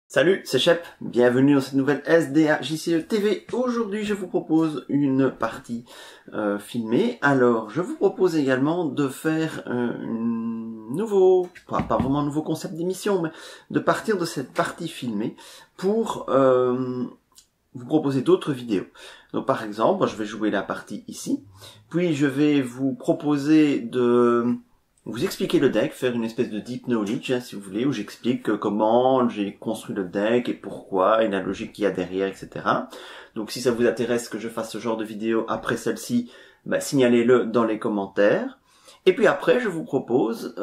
Salut, c'est Shep, bienvenue dans cette nouvelle SDA JCE TV. Aujourd'hui, je vous propose une partie filmée. Alors, je vous propose également de faire pas vraiment un nouveau concept d'émission, mais de partir de cette partie filmée pour vous proposer d'autres vidéos. Donc, par exemple, je vais jouer la partie ici, puis je vais vous proposer de vous expliquer le deck, faire une espèce de deep knowledge, si vous voulez, où j'explique comment j'ai construit le deck et pourquoi, et la logique qu'il y a derrière, etc. Donc si ça vous intéresse que je fasse ce genre de vidéo après celle-ci, signalez-le dans les commentaires. Et puis après, je vous propose,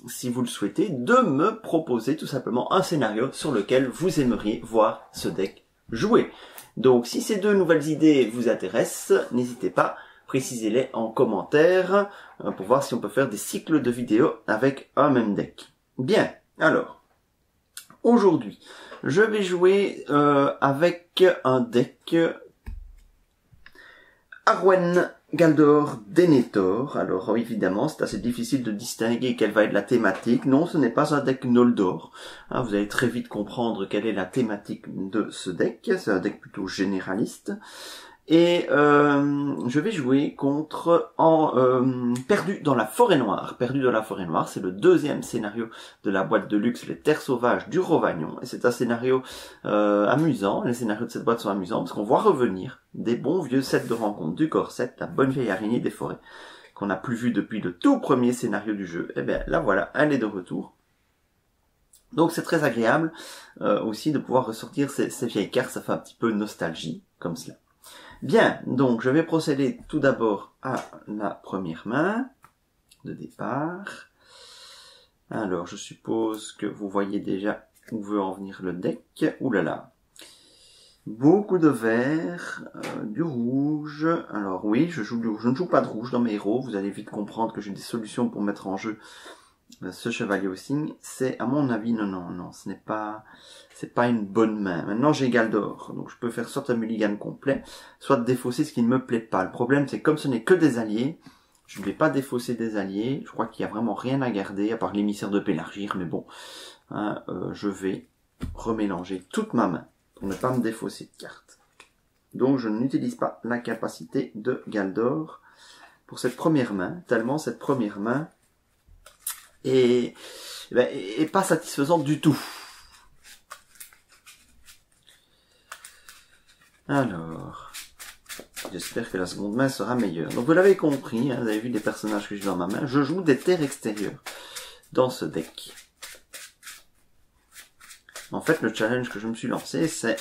si vous le souhaitez, de me proposer tout simplement un scénario sur lequel vous aimeriez voir ce deck jouer. Donc si ces deux nouvelles idées vous intéressent, n'hésitez pas, précisez-les en commentaire pour voir si on peut faire des cycles de vidéos avec un même deck. Bien, alors, aujourd'hui, je vais jouer avec un deck Arwen Galdor Denethor. Alors évidemment, c'est assez difficile de distinguer quelle va être la thématique. Non, ce n'est pas un deck Noldor. Vous allez très vite comprendre quelle est la thématique de ce deck. C'est un deck plutôt généraliste. Et je vais jouer contre Perdu dans la forêt noire. Perdu dans la forêt noire, c'est le deuxième scénario de la boîte de luxe Les Terres sauvages du Rovagnon. Et c'est un scénario amusant. Les scénarios de cette boîte sont amusants parce qu'on voit revenir des bons vieux sets de rencontres du Corset, la bonne vieille araignée des forêts, qu'on n'a plus vu depuis le tout premier scénario du jeu. Et bien là voilà, elle est de retour. Donc c'est très agréable aussi de pouvoir ressortir ces vieilles cartes, ça fait un petit peu nostalgie comme cela. Bien, donc je vais procéder tout d'abord à la première main de départ. Alors je suppose que vous voyez déjà où veut en venir le deck. Ouh là là. Beaucoup de vert, du rouge. Alors oui, je ne joue pas de rouge dans mes héros. Vous allez vite comprendre que j'ai des solutions pour mettre en jeu ce chevalier au cygne. C'est à mon avis, non, ce n'est pas... C'est pas une bonne main. Maintenant, j'ai Galdor. Donc, je peux faire soit un mulligan complet, soit défausser ce qui ne me plaît pas. Le problème, c'est que comme ce n'est que des alliés, je ne vais pas défausser des alliés. Je crois qu'il n'y a vraiment rien à garder, à part l'émissaire de Pélargir. Mais bon, je vais remélanger toute ma main pour ne pas me défausser de cartes. Donc, je n'utilise pas la capacité de Galdor pour cette première main. Tellement cette première main est pas satisfaisante du tout. Alors, j'espère que la seconde main sera meilleure. Donc vous l'avez compris, vous avez vu les personnages que j'ai dans ma main, je joue des terres extérieures dans ce deck. En fait, le challenge que je me suis lancé, c'est...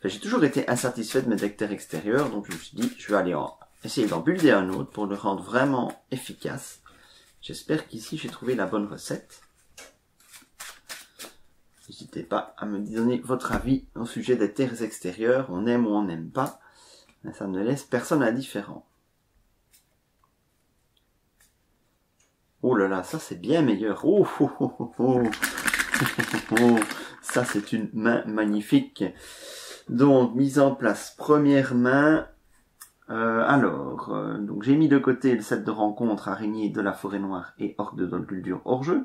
j'ai toujours été insatisfait de mes decks terres extérieures, donc je me suis dit, je vais aller essayer d'en builder un autre pour le rendre vraiment efficace. J'espère qu'ici j'ai trouvé la bonne recette. N'hésitez pas à me donner votre avis au sujet des terres extérieures. On aime ou on n'aime pas. Ça ne laisse personne indifférent. Oh là là, ça c'est bien meilleur. Oh, oh, oh, oh, oh. Oh, ça c'est une main magnifique. Donc, mise en place, première main. Donc j'ai mis de côté le set de rencontres araignée de la forêt noire et orque de Dol Guldur hors jeu.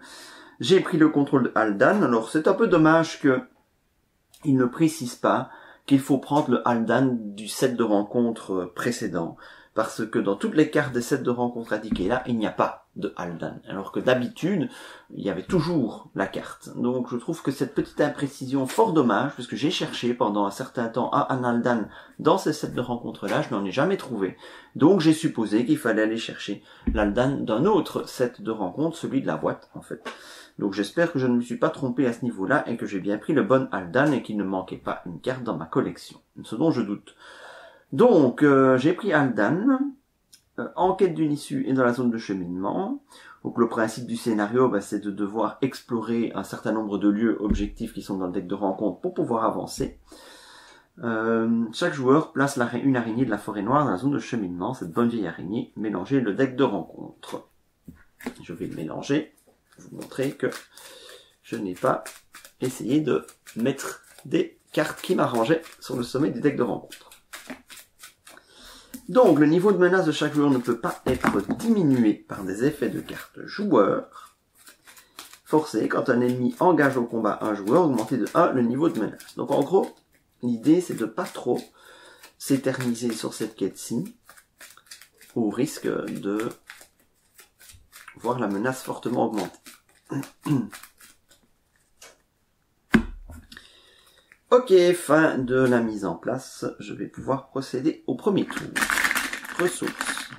J'ai pris le contrôle de Haldan. Alors c'est un peu dommage que il ne précise pas qu'il faut prendre le Haldan du set de rencontres précédent. Parce que dans toutes les cartes des sets de rencontres indiquées là, il n'y a pas de Haldan. Alors que d'habitude, il y avait toujours la carte. Donc je trouve que cette petite imprécision, fort dommage, puisque j'ai cherché pendant un certain temps un Haldan dans ces sets de rencontres là, je n'en ai jamais trouvé. Donc j'ai supposé qu'il fallait aller chercher l'Haldan d'un autre set de rencontres, celui de la boîte en fait. Donc j'espère que je ne me suis pas trompé à ce niveau-là et que j'ai bien pris le bon Haldan et qu'il ne manquait pas une carte dans ma collection. Ce dont je doute. Donc j'ai pris Haldan, en quête d'une issue et dans la zone de cheminement. Donc le principe du scénario, c'est de devoir explorer un certain nombre de lieux objectifs qui sont dans le deck de rencontre pour pouvoir avancer. Chaque joueur place une araignée de la forêt noire dans la zone de cheminement. Cette bonne vieille araignée, mélanger le deck de rencontre. Je vais le mélanger. Vous montrer que je n'ai pas essayé de mettre des cartes qui m'arrangeaient sur le sommet du deck de rencontre. Donc le niveau de menace de chaque joueur ne peut pas être diminué par des effets de cartes joueurs. forcer, quand un ennemi engage au combat un joueur, augmenter de 1 le niveau de menace. Donc en gros, l'idée c'est de pas trop s'éterniser sur cette quête-ci, au risque de voir la menace fortement augmenter. Ok, fin de la mise en place. Je vais pouvoir procéder au premier tour. Ressources.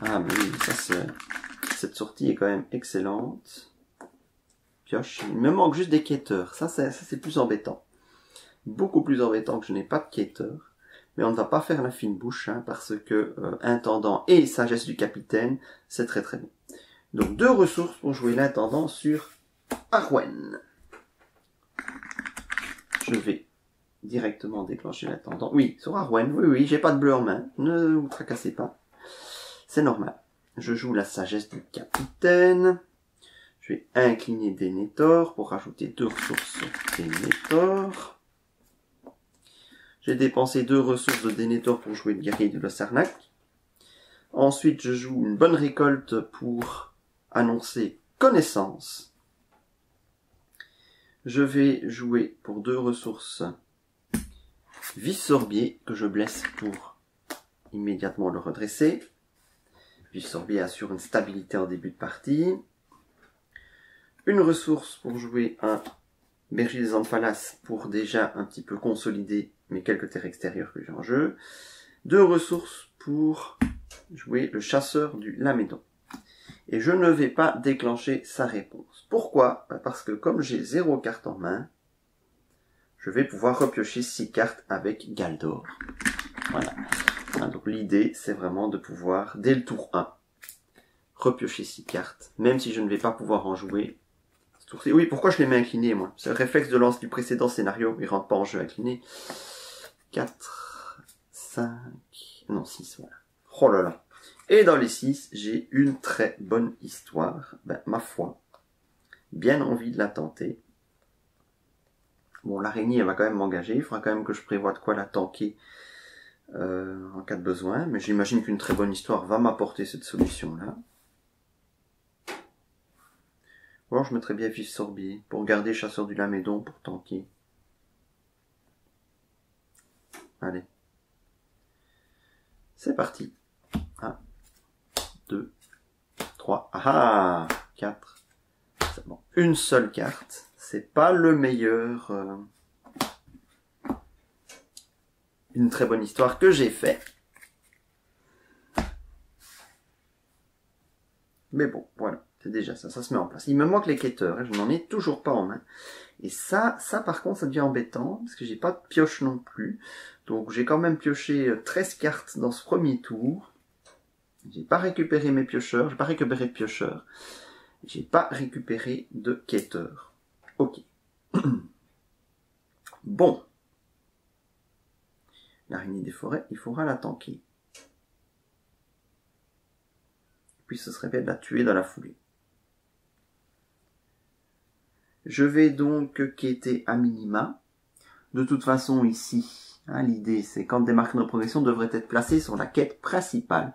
Ah ben oui, cette sortie est quand même excellente. Pioche. Il me manque juste des quêteurs. Ça c'est plus embêtant. Beaucoup plus embêtant que je n'ai pas de quêteurs. Mais on ne va pas faire la fine bouche, hein, parce que intendant et sagesse du capitaine, c'est très très bon. Donc 2 ressources pour jouer l'intendant sur Arwen. Je vais directement déclencher l'intendant. Oui, sur Arwen, oui, j'ai pas de bleu en main. Ne vous tracassez pas. C'est normal. Je joue la sagesse du capitaine. Je vais incliner Denethor pour rajouter 2 ressources sur Denethor. J'ai dépensé 2 ressources de Denethor pour jouer le guerrier de l'Ossarnac. Ensuite, je joue une bonne récolte pour annoncer connaissance. Je vais jouer pour 2 ressources Vice-Sorbier, que je blesse pour immédiatement le redresser. Vice-Sorbier assure une stabilité en début de partie. Une ressource pour jouer un Berger des Amphalas pour déjà un petit peu consolider mes quelques terres extérieures que j'ai en jeu. 2 ressources pour jouer le chasseur du Lamédon. Et je ne vais pas déclencher sa réponse. Pourquoi? Parce que comme j'ai 0 carte en main, je vais pouvoir repiocher 6 cartes avec Galdor. Voilà. Donc l'idée, c'est vraiment de pouvoir, dès le tour 1, repiocher 6 cartes, même si je ne vais pas pouvoir en jouer. Oui, pourquoi je les mets inclinés, moi? C'est le réflexe de lance du précédent scénario, il rentre pas en jeu incliné. 4, 5, non 6, voilà. Oh là là. Et dans les 6, j'ai une très bonne histoire. Ben, ma foi, bien envie de la tenter. Bon, l'araignée, elle va quand même m'engager. Il faudra quand même que je prévoie de quoi la tanker en cas de besoin. Mais j'imagine qu'une très bonne histoire va m'apporter cette solution-là. Ou alors je mettrais bien Vice-Sorbier pour garder Chasseur du Lamédon pour tanker. Allez. C'est parti. 1, 2, 3, ah 4. C'est bon. Une seule carte. C'est pas le meilleur. Une très bonne histoire que j'ai fait. Mais bon, voilà. C'est déjà ça. Ça se met en place. Il me manque les quêteurs. Hein, je n'en ai toujours pas en main. Et ça par contre, ça devient embêtant. Parce que j'ai pas de pioche non plus. Donc j'ai quand même pioché 13 cartes dans ce premier tour. J'ai pas récupéré mes piocheurs. J'ai pas récupéré de piocheurs. J'ai pas récupéré de quêteurs. Ok. Bon. L'araignée des forêts, il faudra la tanker. Puis ce serait bien de la tuer dans la foulée. Je vais donc quêter à minima. De toute façon ici, hein, l'idée c'est quand des marqueurs de progression devraient être placés sur la quête principale.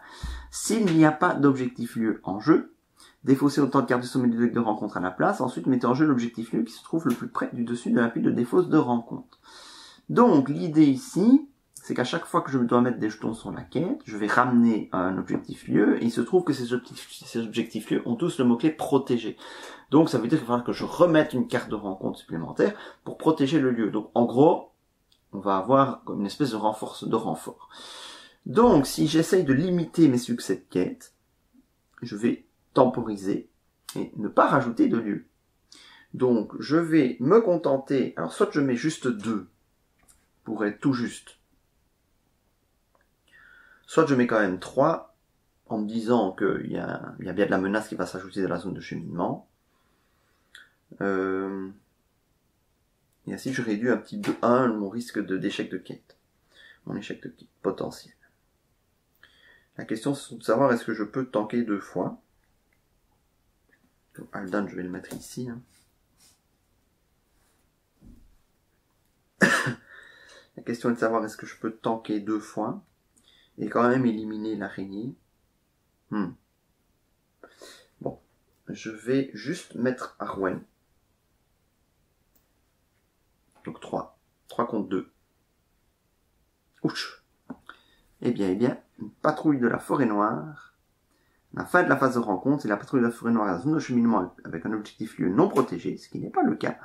S'il n'y a pas d'objectif lieu en jeu, défaussez autant de cartes du sommet du deck de rencontre à la place, ensuite mettez en jeu l'objectif lieu qui se trouve le plus près du dessus de la pile de défausse de rencontre. Donc l'idée ici, c'est qu'à chaque fois que je dois mettre des jetons sur la quête, je vais ramener un objectif lieu, et il se trouve que ces objectifs lieux ont tous le mot-clé protégé. Donc ça veut dire qu'il faudra que je remette une carte de rencontre supplémentaire pour protéger le lieu. Donc en gros, on va avoir une espèce de renfort. Donc si j'essaye de limiter mes succès de quête, je vais temporiser et ne pas rajouter de lieu. Donc je vais me contenter, alors soit je mets juste 2 pour être tout juste, soit je mets quand même 3 en me disant qu'il y a bien de la menace qui va s'ajouter dans la zone de cheminement. Et ainsi je réduis un petit peu 1 mon risque d'échec de quête. Mon échec de quête potentiel. La question c'est de savoir est-ce que je peux tanker 2 fois. Donc, Aldan je vais le mettre ici. Hein. La question est de savoir est-ce que je peux tanker 2 fois et quand même éliminer l'araignée. Bon. je vais juste mettre Arwen. Donc 3. 3 contre 2. Ouch. Eh bien, une patrouille de la forêt noire. La fin de la phase de rencontre, c'est la patrouille de la forêt noire à la zone de cheminement avec un objectif lieu non protégé, ce qui n'est pas le cas.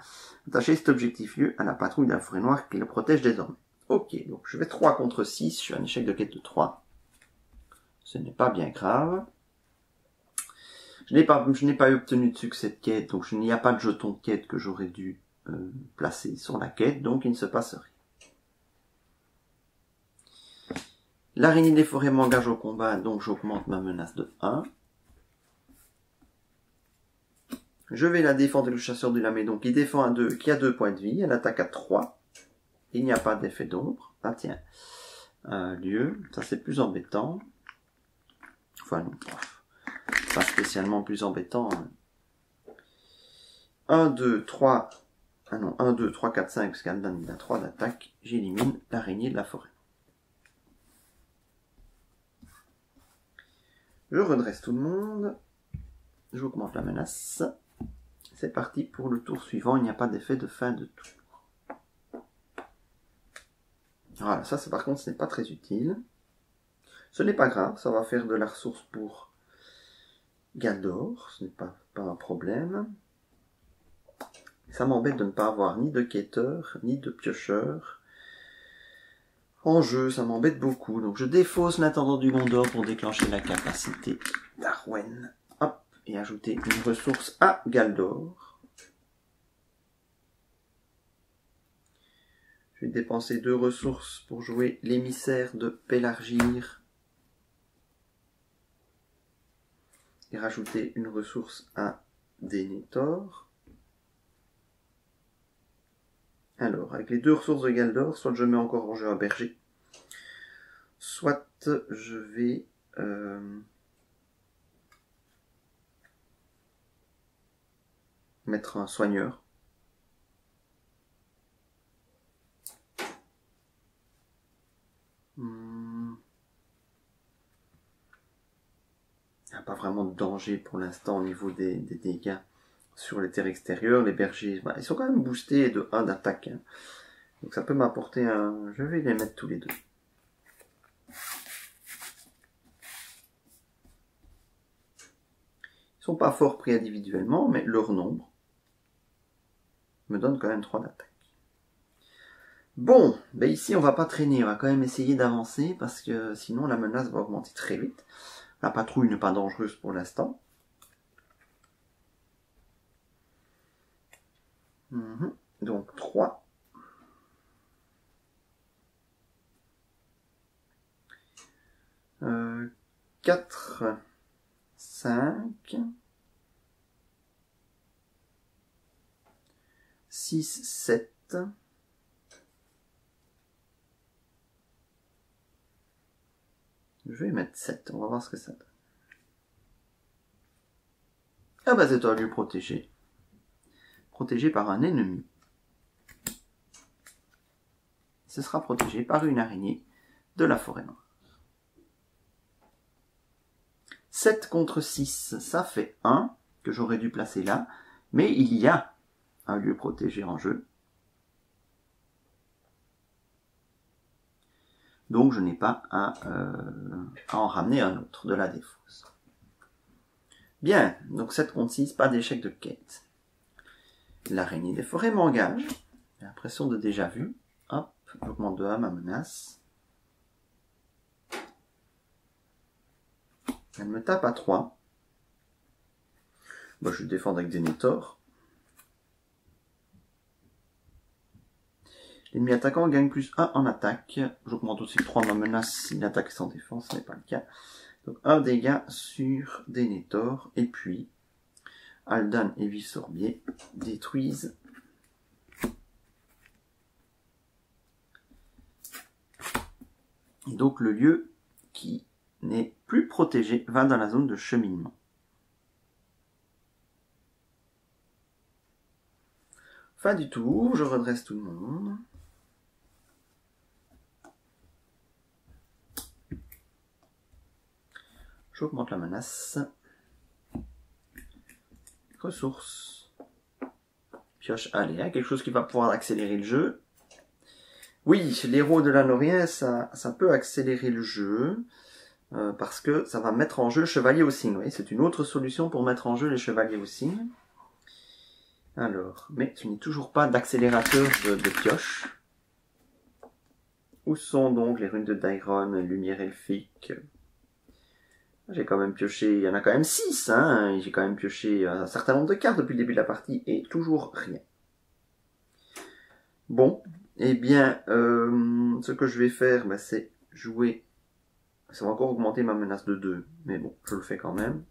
Attachez cet objectif lieu à la patrouille de la forêt noire qui le protège désormais. Ok, donc je vais 3 contre 6, je suis un échec de quête de 3. Ce n'est pas bien grave. Je n'ai pas obtenu de succès de quête, donc il n'y a pas de jeton de quête que j'aurais dû placer sur la quête, donc il ne se passe rien. L'araignée des forêts m'engage au combat, donc j'augmente ma menace de 1. Je vais la défendre avec le chasseur du Lamédon qui défend à 2, qui a 2 points de vie. Elle attaque à 3. Il n'y a pas d'effet d'ombre. Ah tiens. Lieu. Ça c'est plus embêtant. Enfin non. Pas spécialement plus embêtant. 1, 2, 3. Ah non, 1, 2, 3, 4, 5. Parce qu'Aldan il a 3 d'attaque. J'élimine l'araignée de la forêt. Je redresse tout le monde. J'augmente la menace. C'est parti pour le tour suivant. Il n'y a pas d'effet de fin de tour. Voilà, ça par contre ce n'est pas très utile. Ce n'est pas grave, ça va faire de la ressource pour Galdor. Ce n'est pas un problème. Ça m'embête de ne pas avoir ni de quêteur, ni de piocheur en jeu. Ça m'embête beaucoup. Donc je défausse l'intendant du Gondor pour déclencher la capacité d'Arwen. Hop, et ajouter une ressource à Galdor. Je vais dépenser 2 ressources pour jouer l'émissaire de Pélargir. Et rajouter une ressource à Denethor. Alors, avec les 2 ressources de Galdor, soit je mets encore en jeu un berger, soit je vais mettre un soigneur. Il n'y a pas vraiment de danger pour l'instant au niveau des dégâts sur les terres extérieures. Les bergers, ils sont quand même boostés de 1 d'attaque. Hein. Donc ça peut m'apporter un... Je vais les mettre tous les 2. Ils sont pas forts pris individuellement, mais leur nombre me donne quand même 3 d'attaque. Bon, ben ici on va pas traîner, on va quand même essayer d'avancer parce que sinon la menace va augmenter très vite. La patrouille n'est pas dangereuse pour l'instant. Donc 3. Euh, 4, 5, 6, 7. Je vais mettre 7, on va voir ce que ça donne. Ah bah c'est un lieu protégé. Protégé par un ennemi. Ce sera protégé par une araignée de la forêt noire. 7 contre 6, ça fait 1, que j'aurais dû placer là, mais il y a un lieu protégé en jeu. Donc je n'ai pas à en ramener un autre de la défausse. Bien, donc 7 contre 6, pas d'échec de quête. L'araignée des forêts m'engage. J'ai l'impression de déjà vu. Hop, j'augmente de 1 ma menace. Elle me tape à 3. Moi, je vais défendre avec Denethor. L'ennemi attaquant gagne plus 1 en attaque. J'augmente aussi 3 ma menace s'il attaque sans défense, ce n'est pas le cas. Donc 1 dégât sur Denethor. Et puis, Aldan et Vissorbier détruisent et donc le lieu qui n'est plus protégé va dans la zone de cheminement. Fin du tour, je redresse tout le monde. J'augmente la menace. Ressources. Pioche aléa, quelque chose qui va pouvoir accélérer le jeu. Oui, l'héros de l'Anorien, ça peut accélérer le jeu, parce que ça va mettre en jeu le chevalier au cygne. Oui, c'est une autre solution pour mettre en jeu les chevaliers au cygne. Alors, mais je n'ai toujours pas d'accélérateur de pioche. Où sont donc les runes de Dairon, lumière elfique? J'ai quand même pioché, il y en a quand même 6, hein. J'ai quand même pioché un certain nombre de cartes depuis le début de la partie, et toujours rien. Bon, eh bien, ce que je vais faire, bah, c'est jouer. Ça va encore augmenter ma menace de 2, mais bon, je le fais quand même.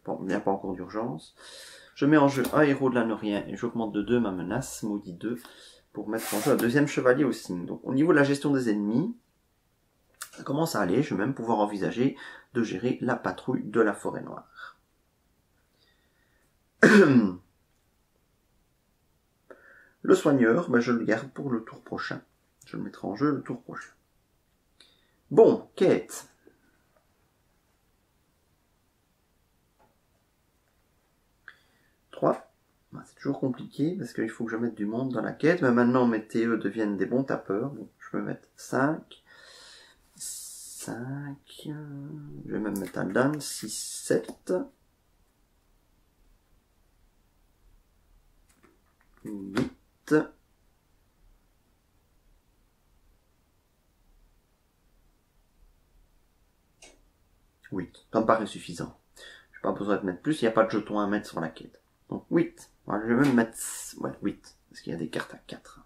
Bon, il n'y a pas encore d'urgence. Je mets en jeu un héros de l'Anorien et j'augmente de 2 ma menace, maudit 2, pour mettre en jeu un deuxième chevalier au cygne. Donc au niveau de la gestion des ennemis, ça commence à aller, je vais même pouvoir envisager de gérer la patrouille de la forêt noire. Le soigneur, ben je le garde pour le tour prochain. Je le mettrai en jeu le tour prochain. Bon, quête. C'est toujours compliqué parce qu'il faut que je mette du monde dans la quête. Mais maintenant mes TE deviennent des bons tapeurs. Donc je peux mettre 5. Je vais même mettre un Dan. 6, 7. 8. 8. Ça me paraît suffisant. Je n'ai pas besoin de mettre plus. Il n'y a pas de jetons à mettre sur la quête. Donc 8. Voilà, je vais même mettre 8. Parce qu'il y a des cartes à 4.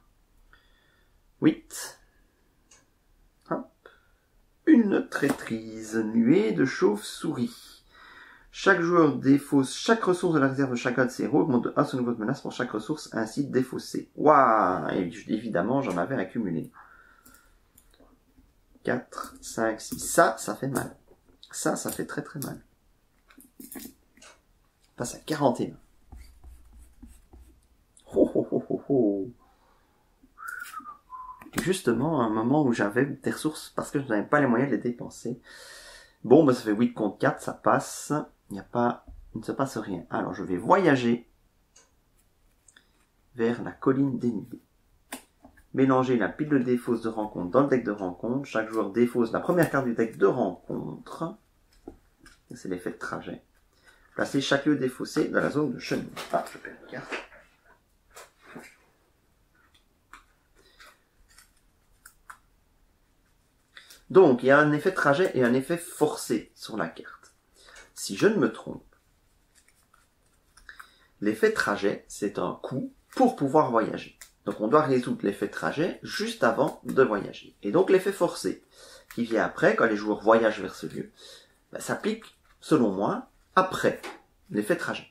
8. Hop. Une traîtrise. Nuée de chauves-souris. Chaque joueur défausse chaque ressource de la réserve de chacun de ses héros, augmente de 1 son niveau de menace pour chaque ressource ainsi défaussée. Waouh! Évidemment, j'en avais accumulé. 4, 5, 6. Ça fait mal. Ça fait très très mal. On passe à 41. Justement, à un moment où j'avais des ressources parce que je n'avais pas les moyens de les dépenser. Bon, bah, ça fait 8 contre 4, ça passe. Il ne se passe rien. Alors, je vais voyager vers la colline des nuées. Mélanger la pile de défausse de rencontre dans le deck de rencontre. Chaque joueur défausse la première carte du deck de rencontre. C'est l'effet de trajet. Placer chaque lieu défaussé dans la zone de chemin. Ah, je perds une carte. Donc, il y a un effet de trajet et un effet forcé sur la carte. Si je ne me trompe, l'effet de trajet, c'est un coup pour pouvoir voyager. Donc, on doit résoudre l'effet de trajet juste avant de voyager. Et donc, l'effet forcé, qui vient après, quand les joueurs voyagent vers ce lieu, s'applique, selon moi, après l'effet de trajet.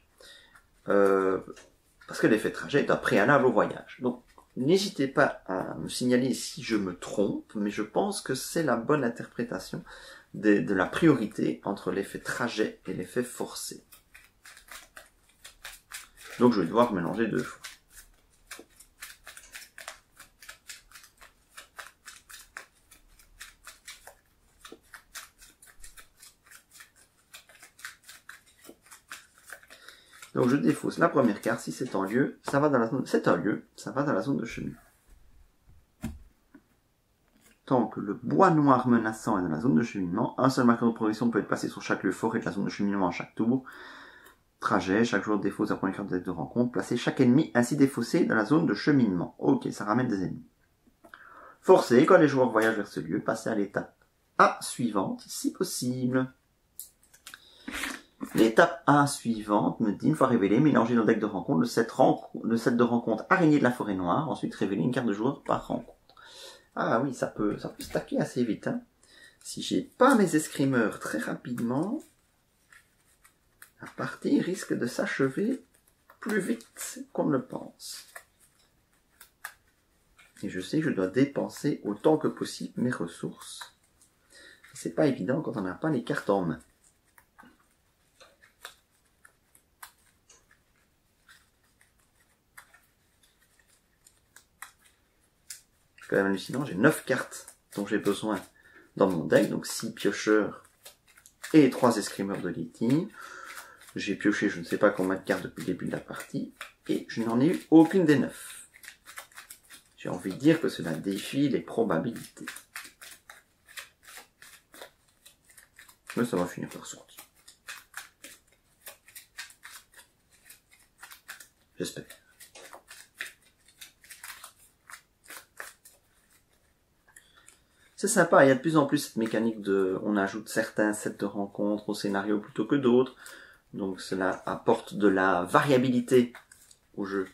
Parce que l'effet de trajet est un préalable au voyage. Donc, n'hésitez pas à me signaler si je me trompe, mais je pense que c'est la bonne interprétation de la priorité entre l'effet trajet et l'effet forcé. Donc je vais devoir mélanger 2 fois. Donc je défausse la première carte, si c'est en lieu, ça va dans la zone, c'est un lieu, ça va dans la zone de chemin. Tant que le bois noir menaçant est dans la zone de cheminement, un seul marqueur de progression peut être placé sur chaque lieu forêt de la zone de cheminement à chaque tour. Trajet, chaque joueur défausse la première carte de deck de rencontre, placer chaque ennemi ainsi défaussé dans la zone de cheminement. Ok, ça ramène des ennemis. Forcé, quand les joueurs voyagent vers ce lieu, passer à l'étape A suivante, si possible. L'étape 1 suivante me dit, une fois révélé, mélanger dans le deck de rencontre le set de rencontre araignée de la forêt noire, ensuite révéler une carte de joueur par rencontre. Ah oui, ça peut stacker assez vite. Hein. Si j'ai pas mes escrimeurs très rapidement, la partie risque de s'achever plus vite qu'on ne le pense. Et je sais que je dois dépenser autant que possible mes ressources. C'est pas évident quand on n'a pas les cartes en main. C'est quand même hallucinant, j'ai 9 cartes dont j'ai besoin dans mon deck, donc 6 piocheurs et 3 escrimeurs de litige. J'ai pioché je ne sais pas combien de cartes depuis le début de la partie, et je n'en ai eu aucune des 9. J'ai envie de dire que cela défie les probabilités. Mais ça va finir par sortir. J'espère. C'est sympa, il y a de plus en plus cette mécanique de... On ajoute certains sets de rencontres au scénario plutôt que d'autres. Donc cela apporte de la variabilité au jeu.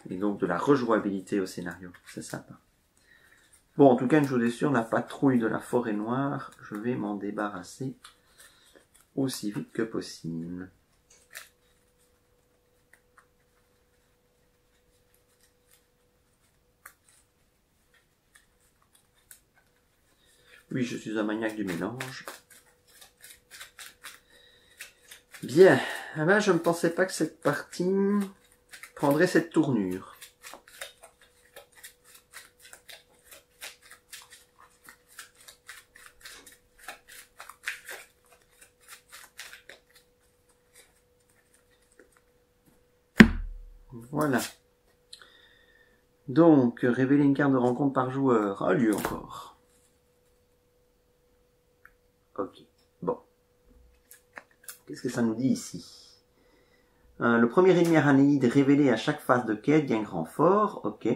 Et donc de la rejouabilité au scénario. C'est sympa. Bon, en tout cas, une chose est sûre, la patrouille de la forêt noire, je vais m'en débarrasser aussi vite que possible. Oui, je suis un maniaque du mélange. Bien, eh ben, je ne pensais pas que cette partie prendrait cette tournure. Voilà. Donc, révéler une carte de rencontre par joueur. A lieu encore. Ok. Bon. Qu'est-ce que ça nous dit ici? Le premier ennemi aranéide révélé à chaque phase de quête gagne grand fort. Ok.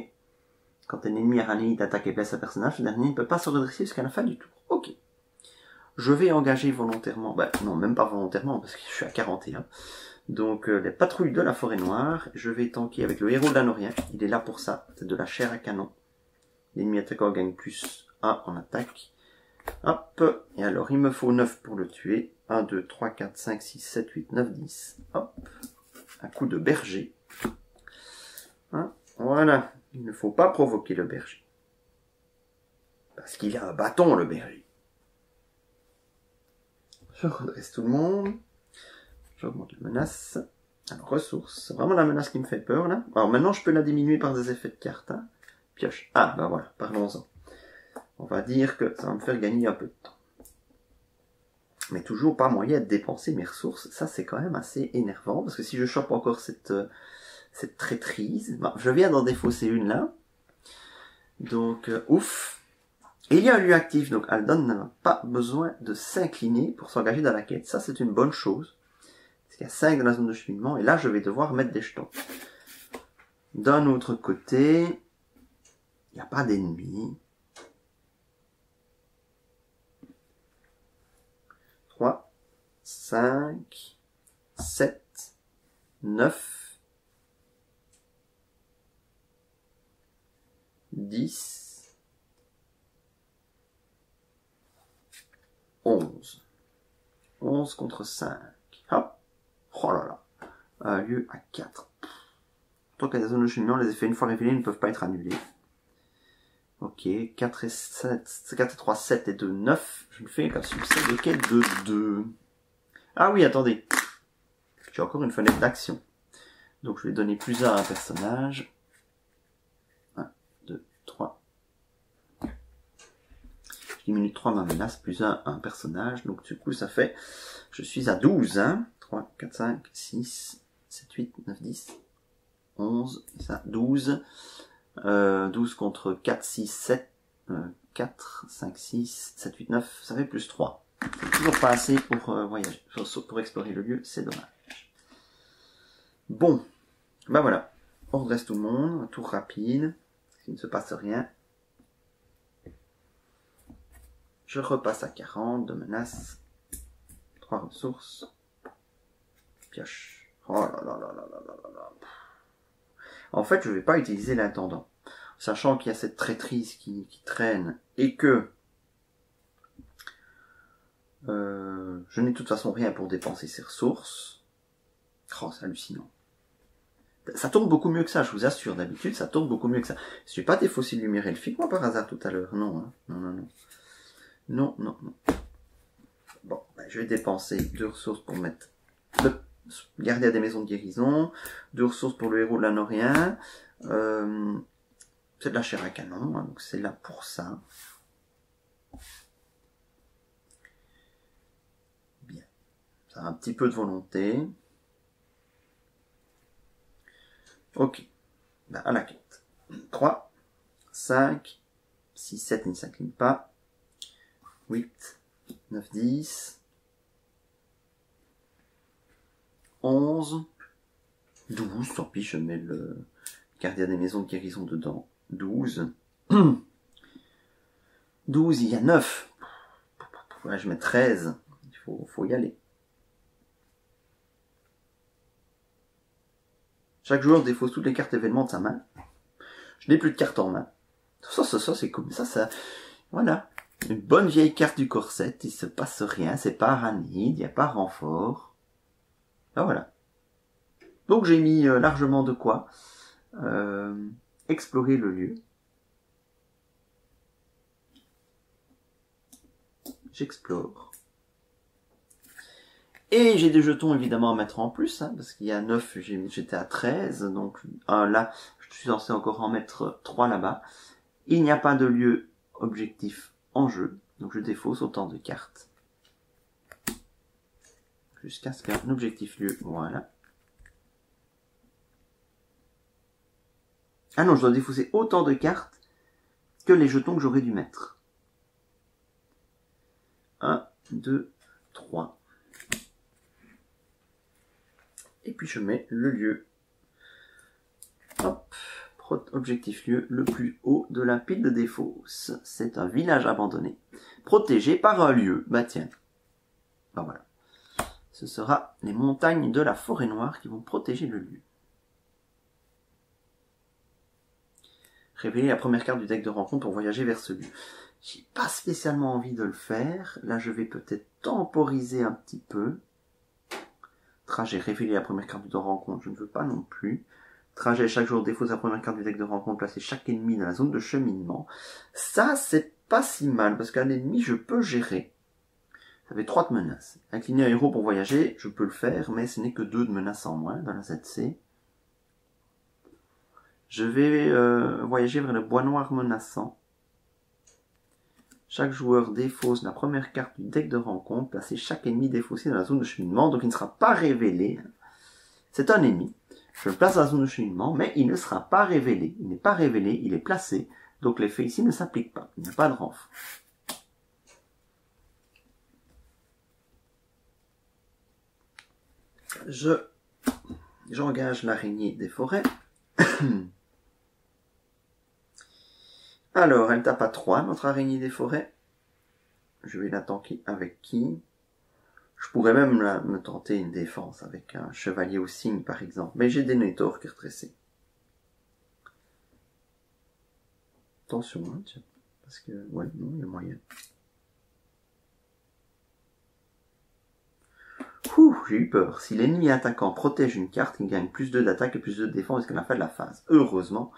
Quand un ennemi aranéide attaque et blesse un personnage, ce dernier ne peut pas se redresser jusqu'à la fin du tour. Ok. Je vais engager volontairement, non, même pas volontairement, parce que je suis à 41. Donc, les patrouilles de la forêt noire. Je vais tanker avec le héros de l'Anorien. Il est là pour ça. C'est de la chair à canon. L'ennemi attaquant gagne plus 1 en attaque. Hop. Et alors, il me faut 9 pour le tuer. 1, 2, 3, 4, 5, 6, 7, 8, 9, 10. Hop. Un coup de berger. Hein, voilà. Il ne faut pas provoquer le berger. Parce qu'il a un bâton, le berger. Je redresse tout le monde. J'augmente la menace. Alors, ressources. C'est vraiment la menace qui me fait peur, là. Alors, maintenant, je peux la diminuer par des effets de carte. Hein. Pioche. Ah, ben voilà. Parlons-en. On va dire que ça va me faire gagner un peu de temps. Mais toujours pas moyen de dépenser mes ressources. Ça, c'est quand même assez énervant. Parce que si je chope encore cette traîtrise... Bon, je viens d'en défausser une, là. Donc, ouf. Et il y a un lieu actif. Donc, Aldon n'a pas besoin de s'incliner pour s'engager dans la quête. Ça, c'est une bonne chose. Parce qu'il y a 5 dans la zone de cheminement. Et là, je vais devoir mettre des jetons. D'un autre côté, il n'y a pas d'ennemis. 3, 5, 7, 9, 10, 11. 11 contre 5. Hop. Oh là là. Un lieu à 4. Tant qu'il y a des zones de cheminement, les effets une fois révélés ne peuvent pas être annulés. Ok, 4 et 7, 4 et 3, 7 et 2, 9. Je me fais un succès de quête de 2. Ah oui, attendez. J'ai encore une fenêtre d'action. Donc je vais donner plus 1 à un personnage. 1, 2, 3. Je diminue 3 ma menace, plus 1 à un personnage. Donc du coup ça fait... Je suis à 12. Hein. 3, 4, 5, 6, 7, 8, 9, 10, 11. Et ça, 12. 12 contre 4, 6, 7, 4, 5, 6, 7, 8, 9, ça fait plus 3. C'est toujours pas assez pour voyager, pour explorer le lieu, c'est dommage. Bon, ben voilà, on redresse tout le monde, un tour rapide, s'il ne se passe rien. Je repasse à 40 de menaces, 3 ressources, pioche. Oh là là là là là là là. En fait, je ne vais pas utiliser l'intendant. Sachant qu'il y a cette traîtrise qui traîne et que je n'ai de toute façon rien pour dépenser ces ressources. Oh, c'est hallucinant. Ça tourne beaucoup mieux que ça, je vous assure. D'habitude, ça tourne beaucoup mieux que ça. Je n'ai pas des fossiles lumière elfiques, moi, par hasard, tout à l'heure. Non, hein. Non, non, non. Non, non, non. Bon, ben, je vais dépenser 2 ressources pour mettre le gardien des maisons de guérison, 2 ressources pour le héros de l'Anorien. C'est de la chair à canon, hein, donc c'est là pour ça. Bien. Ça a un petit peu de volonté. Ok. Ben, à la quête. 3, 5, 6, 7 ne s'incline pas. 8, 9, 10. 11. 12. Tant pis, je mets le gardien des maisons de guérison dedans. 12. 12, il y a 9. Ouais, je mets 13. Il faut y aller. Chaque joueur défausse toutes les cartes événements de sa main. Je n'ai plus de cartes en main. Ça c'est cool. Ça, voilà. Une bonne vieille carte du corset. Il se passe rien. C'est pas ranide. Il n'y a pas renfort. Ah, voilà. Donc j'ai mis largement de quoi explorer le lieu. J'explore. Et j'ai des jetons évidemment à mettre en plus, hein, parce qu'il y a 9, j'étais à 13, donc là, je suis censé encore en mettre 3 là-bas. Il n'y a pas de lieu objectif en jeu, donc je défausse autant de cartes. Jusqu'à ce qu'un objectif lieu, voilà. Ah non, je dois défausser autant de cartes que les jetons que j'aurais dû mettre. 1, 2, 3. Et puis je mets le lieu. Hop, objectif lieu le plus haut de la pile de défausse. C'est un village abandonné, protégé par un lieu. Bah tiens. Bah voilà. Ce sera les montagnes de la forêt noire qui vont protéger le lieu. Révéler la première carte du deck de rencontre pour voyager vers ce lieu. J'ai pas spécialement envie de le faire. Là, je vais peut-être temporiser un petit peu. Trajet, révéler la première carte du deck de rencontre, je ne veux pas non plus. Trajet, chaque jour défausse la première carte du deck de rencontre, placer chaque ennemi dans la zone de cheminement. Ça, c'est pas si mal, parce qu'un ennemi, je peux gérer. Ça fait 3 de menaces. Incliner un héros pour voyager, je peux le faire, mais ce n'est que 2 de menaces en moins dans la ZC. Je vais voyager vers le bois noir menaçant. Chaque joueur défausse la première carte du deck de rencontre, placer chaque ennemi défaussé dans la zone de cheminement, donc il ne sera pas révélé. C'est un ennemi. Je le place dans la zone de cheminement, mais il ne sera pas révélé. Il n'est pas révélé, il est placé. Donc l'effet ici ne s'applique pas. Il n'y a pas de renfort. J'engage l'araignée des forêts. Alors, elle tape à 3, notre araignée des forêts. Je vais la tanker avec qui? Je pourrais même me tenter une défense avec un chevalier au cygne, par exemple. Mais j'ai des Denethor qui est retressé. Attention, hein, tiens. Parce que, ouais, non, il y a moyen. J'ai eu peur. Si l'ennemi attaquant protège une carte, il gagne plus 2 d'attaque et plus 2 de défense jusqu'à la fin de la phase. Heureusement,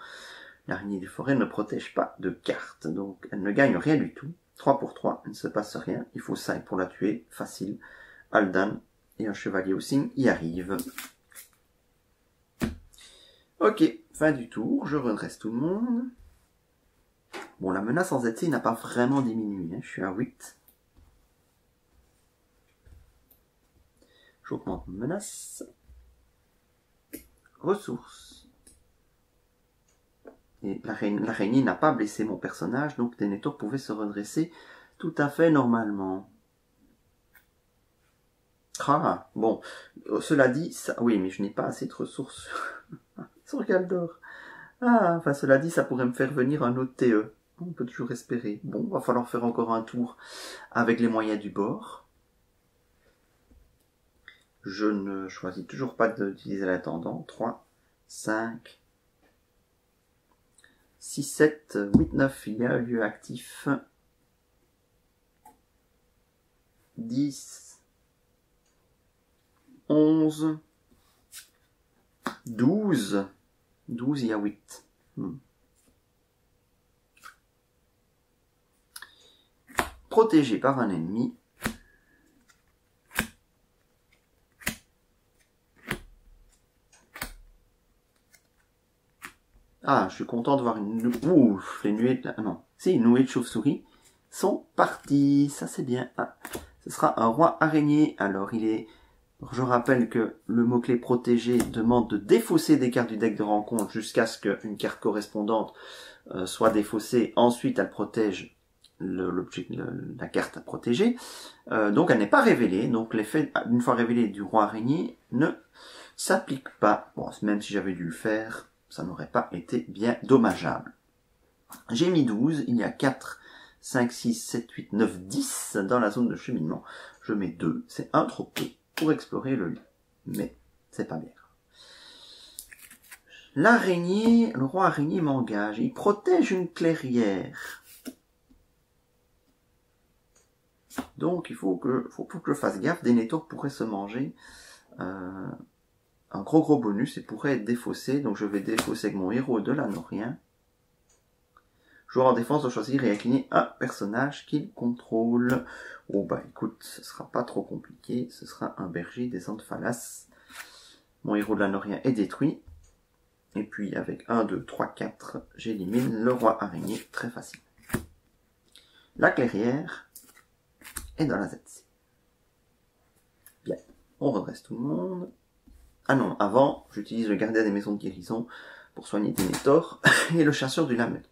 l'araignée des forêts ne protège pas de carte. Donc, elle ne gagne rien du tout. 3 pour 3, il ne se passe rien. Il faut 5 pour la tuer. Facile. Aldan et un chevalier au cygne y arrivent. Ok, fin du tour. Je redresse tout le monde. Bon, la menace en ZC n'a pas vraiment diminué. Hein. Je suis à 8. J'augmente menace. Ressources. Et l'araignée n'a pas blessé mon personnage, donc Denethor pouvait se redresser tout à fait normalement. Ah, bon, cela dit, ça, oui, mais je n'ai pas assez de ressources sur Galdor. Ah, enfin, cela dit, ça pourrait me faire venir un autre TE. On peut toujours espérer. Bon, va falloir faire encore un tour avec les moyens du bord. Je ne choisis toujours pas d'utiliser l'intendant. 3, 5, 6, 7, 8, 9, il y a un lieu actif. 10, 11, 12, 12, il y a 8. Protégé par un ennemi. Ah, je suis content de voir une... Ouf, les nuées... Non, si, une nuée de chauve-souris sont parties. Ça, c'est bien. Ah, ce sera un roi araignée. Alors, il est Je rappelle que le mot-clé protégé demande de défausser des cartes du deck de rencontre jusqu'à ce qu'une carte correspondante soit défaussée. Ensuite, elle protège la carte à protéger. Donc, elle n'est pas révélée. Donc, l'effet, une fois révélé du roi araignée, ne s'applique pas. Bon, même si j'avais dû le faire, ça n'aurait pas été bien dommageable. J'ai mis 12. Il y a 4, 5, 6, 7, 8, 9, 10 dans la zone de cheminement. Je mets 2. C'est un trop peu pour explorer le lieu. Mais c'est pas bien. L'araignée, le roi araignée m'engage. Il protège une clairière. Donc il faut que je fasse gaffe. Denethor pourrait se manger un gros bonus et pourrait être défaussé. Donc je vais défausser avec mon héros de l'Anorien. Joueur en défense doit choisir et incliner un personnage qu'il contrôle. Oh bah écoute, ce sera pas trop compliqué. Ce sera un berger des Amphalas. Mon héros de l'Anorien est détruit. Et puis avec 1, 2, 3, 4, j'élimine le roi araignée très facile. La clairière est dans la ZC. Bien, on redresse tout le monde. Ah non, avant, j'utilise le gardien des maisons de guérison pour soigner Denethor et le chasseur du lamel.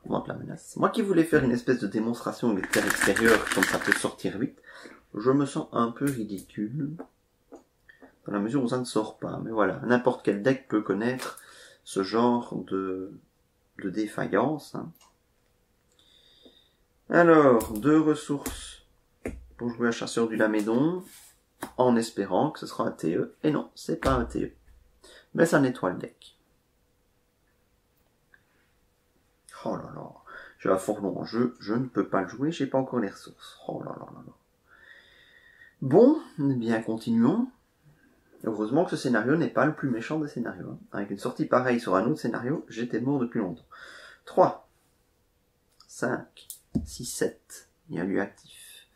Augmente la menace. Moi qui voulais faire une espèce de démonstration de terre extérieure, comme ça peut sortir vite, je me sens un peu ridicule, dans la mesure où ça ne sort pas. Mais voilà, n'importe quel deck peut connaître ce genre de défaillance. Hein. Alors, 2 ressources pour jouer à chasseur du Lamédon, en espérant que ce sera un TE. Et non, c'est pas un TE. Mais ça nettoie le deck. Oh là là, j'ai un fort long en jeu, je ne peux pas le jouer, j'ai pas encore les ressources. Oh là là là là. Bon, eh bien continuons. Heureusement que ce scénario n'est pas le plus méchant des scénarios. Hein. Avec une sortie pareille sur un autre scénario, j'étais mort depuis longtemps. 3, 5, 6, 7, il y a lui actif.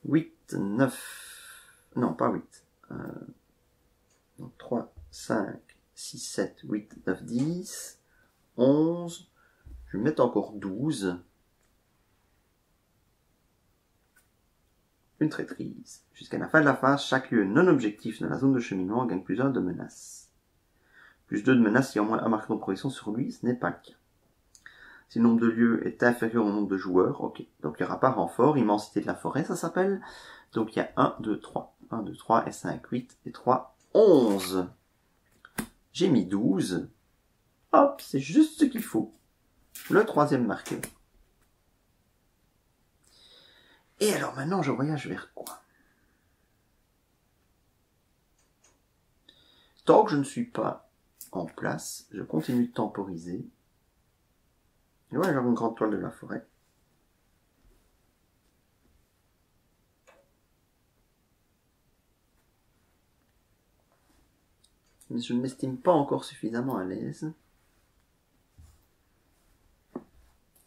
8, 9, non pas 8. Donc 3, 5, 6, 7, 8, 9, 10, 11... Je vais mettre encore 12. Une traîtrise. Jusqu'à la fin de la phase, chaque lieu non objectif dans la zone de cheminement gagne plus 1 de menaces. Plus 2 de menaces, il y a au moins un marqueur de progression sur lui, ce n'est pas le cas. Si le nombre de lieux est inférieur au nombre de joueurs, ok. Donc il n'y aura pas renfort, immensité de la forêt, ça s'appelle. Donc il y a 1, 2, 3. 1, 2, 3, et 5, 8, et 3, 11. J'ai mis 12. Hop, c'est juste ce qu'il faut. Le 3e marqueur. Et alors maintenant, je voyage vers quoi? Tant que je ne suis pas en place, je continue de temporiser. Et voilà, j'ai une grande toile de la forêt. Mais je ne m'estime pas encore suffisamment à l'aise.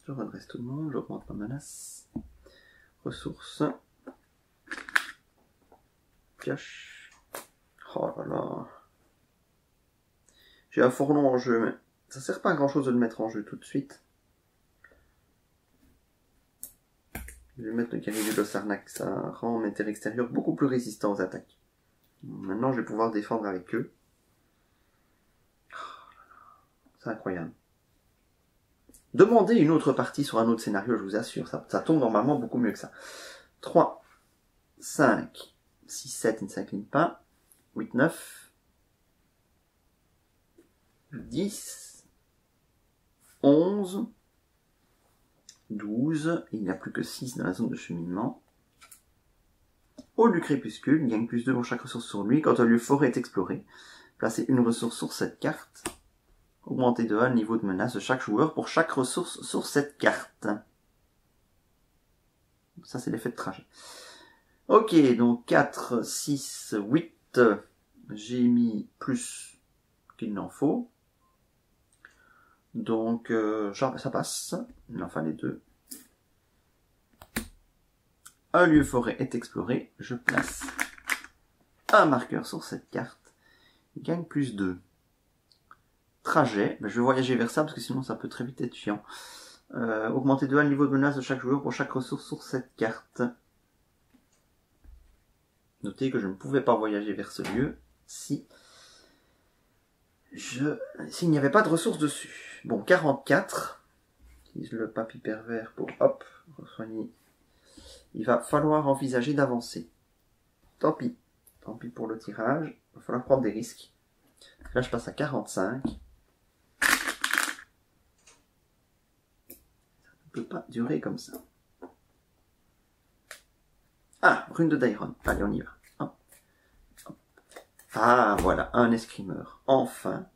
Je redresse tout le monde, j'augmente ma menace. Ressources. Pioche. Oh là là. J'ai un fort long en jeu, mais ça sert pas à grand chose de le mettre en jeu tout de suite. Je vais mettre le guerrier de l'Osarnak, ça rend mes terres extérieures beaucoup plus résistants aux attaques. Maintenant, je vais pouvoir défendre avec eux. C'est incroyable. Demandez une autre partie sur un autre scénario, je vous assure, ça tombe normalement beaucoup mieux que ça. 3, 5, 6, 7, il ne s'incline pas. 8, 9, 10, 11, 12, il n'y a plus que 6 dans la zone de cheminement. Au du crépuscule, il gagne plus 2 pour chaque ressource sur lui. Quand un lieu forêt est exploré, placez une ressource sur cette carte. Augmentez de 1 le niveau de menace de chaque joueur pour chaque ressource sur cette carte. Ça, c'est l'effet de trajet. Ok, donc 4, 6, 8. J'ai mis plus qu'il n'en faut. Donc, ça passe. Il en fallait 2. Un lieu forêt est exploré. Je place un marqueur sur cette carte. Il gagne plus 2. Trajet, je vais voyager vers ça parce que sinon ça peut très vite être chiant. Augmenter de 1 le niveau de menace de chaque joueur pour chaque ressource sur cette carte. Notez que je ne pouvais pas voyager vers ce lieu s'il n'y avait pas de ressources dessus. Bon, 44. Utilise le papy pervers pour, hop, soigner. Il va falloir envisager d'avancer. Tant pis. Tant pis pour le tirage. Il va falloir prendre des risques. Là, je passe à 45. Ça ne peut pas durer comme ça. Ah, rune de Dairon. Allez, on y va. Hop. Hop. Ah, voilà, un escrimeur. Enfin.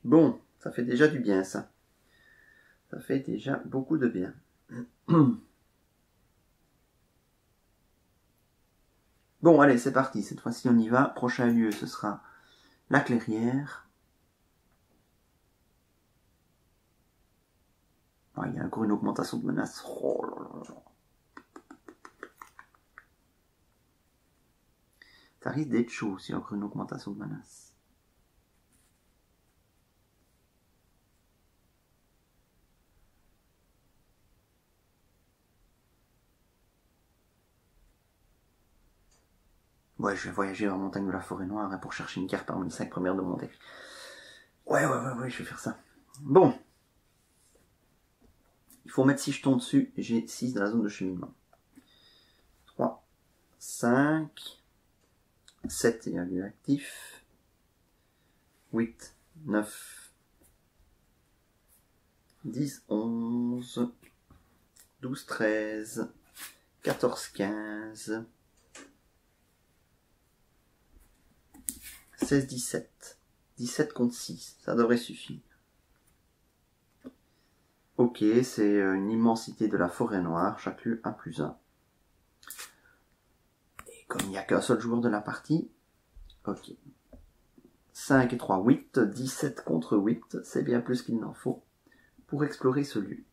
Bon, ça fait déjà du bien, ça. Ça fait déjà beaucoup de bien. Bon, allez, c'est parti. Cette fois-ci, on y va. Prochain lieu, ce sera la clairière. Oh, il y a encore une augmentation de menace. Oh là là là. Ça risque d'être chaud s'il y a encore une augmentation de menace. Ouais, je vais voyager en montagne de la forêt noire pour chercher une carte parmi les 5 premières de mon deck. Ouais, je vais faire ça. Bon. Il faut mettre 6 jetons dessus. J'ai 6 dans la zone de cheminement. 3, 5, 7 est un lieu actif. 8, 9, 10, 11, 12, 13, 14, 15, 16, 17. 17 contre 6, ça devrait suffire. Ok, c'est une immensité de la forêt noire, chaque lieu a +1. Et comme il n'y a qu'un seul joueur de la partie, ok. 5 et 3, 8, 17 contre 8, c'est bien plus qu'il n'en faut pour explorer ce lieu.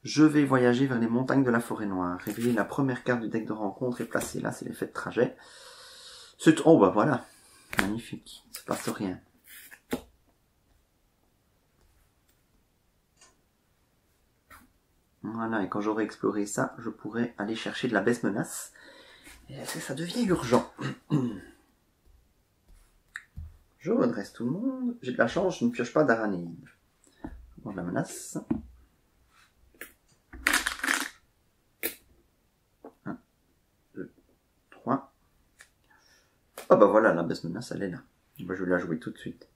Je vais voyager vers les montagnes de la forêt noire. Révéler la première carte du deck de rencontre et placer là, c'est l'effet de trajet. Oh bah voilà, magnifique, il ne se passe rien. Voilà, et quand j'aurai exploré ça, je pourrai aller chercher de la baisse menace. Et ça devient urgent. Je redresse tout le monde. J'ai de la chance, je ne pioche pas d'Aranéide. Bon, la menace. 1, 2, 3. Oh bah voilà, la baisse menace, elle est là. Bah, je vais la jouer tout de suite.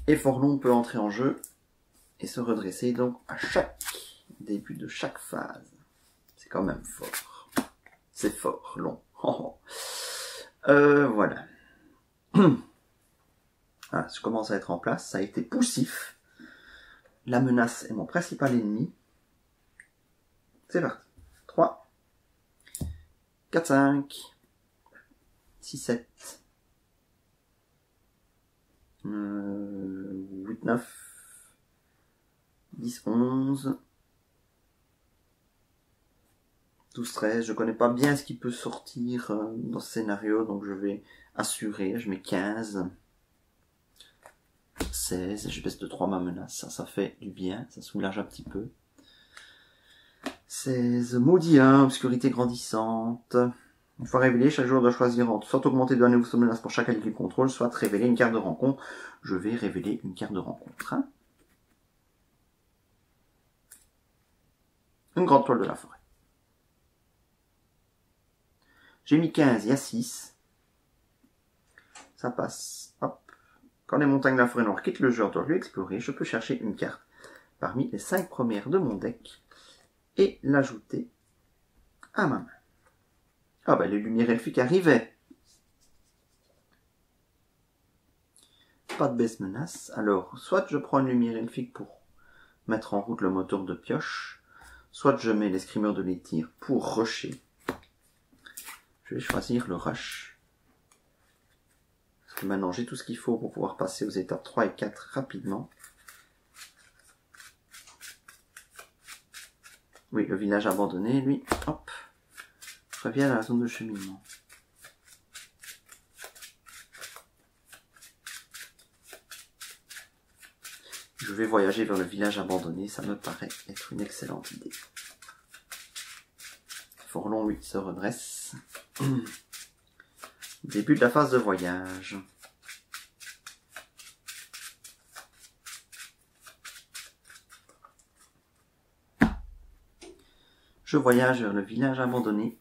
Et Forlon peut entrer en jeu et se redresser donc à chaque début de chaque phase. C'est quand même fort. C'est fort, long. Voilà. Ah, je commence à être en place. Ça a été poussif. La menace est mon principal ennemi. C'est parti. 3, 4, 5, 6, 7, 8, 9, 10, 11, 12, 13. Je connais pas bien ce qui peut sortir dans ce scénario, donc je vais assurer. Je mets 15, 16. Je baisse de 3 ma menace. Ça fait du bien. Ça soulage un petit peu. 16. Maudit 1. Obscurité grandissante. Une fois révélé, chaque joueur doit choisir entre soit augmenter de 1 niveau de menace pour chaque allié qu'il contrôle, soit révéler une carte de rencontre. Je vais révéler une carte de rencontre. Hein. Une grande toile de la forêt. J'ai mis 15, il y a 6. Ça passe. Hop. Quand les montagnes de la forêt noire quittent le joueur doit lui explorer, je peux chercher une carte parmi les 5 premières de mon deck et l'ajouter à ma main. Ah bah les lumières elfiques arrivaient. Pas de baisse menace. Alors, soit je prends une lumière elfique pour mettre en route le moteur de pioche, soit je mets l'escrimeur de l'étire pour rusher. Je vais choisir le rush. Parce que maintenant j'ai tout ce qu'il faut pour pouvoir passer aux étapes 3 et 4 rapidement. Oui, le village abandonné, lui, hop. ferais bien dans la zone de cheminement. Je vais voyager vers le village abandonné, ça me paraît être une excellente idée. Forlon, lui, se redresse. Début de la phase de voyage. Je voyage vers le village abandonné.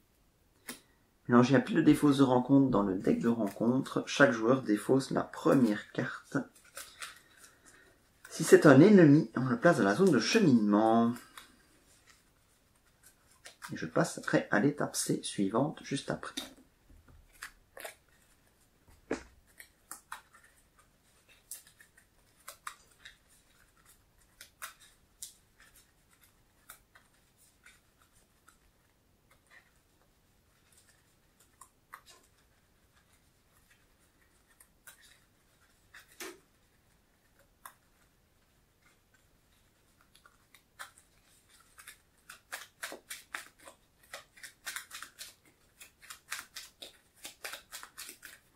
Mélangez un pile de défausses de rencontre dans le deck de rencontre. Chaque joueur défausse la première carte. Si c'est un ennemi, on le place dans la zone de cheminement. Et je passerai à l'étape C suivante juste après.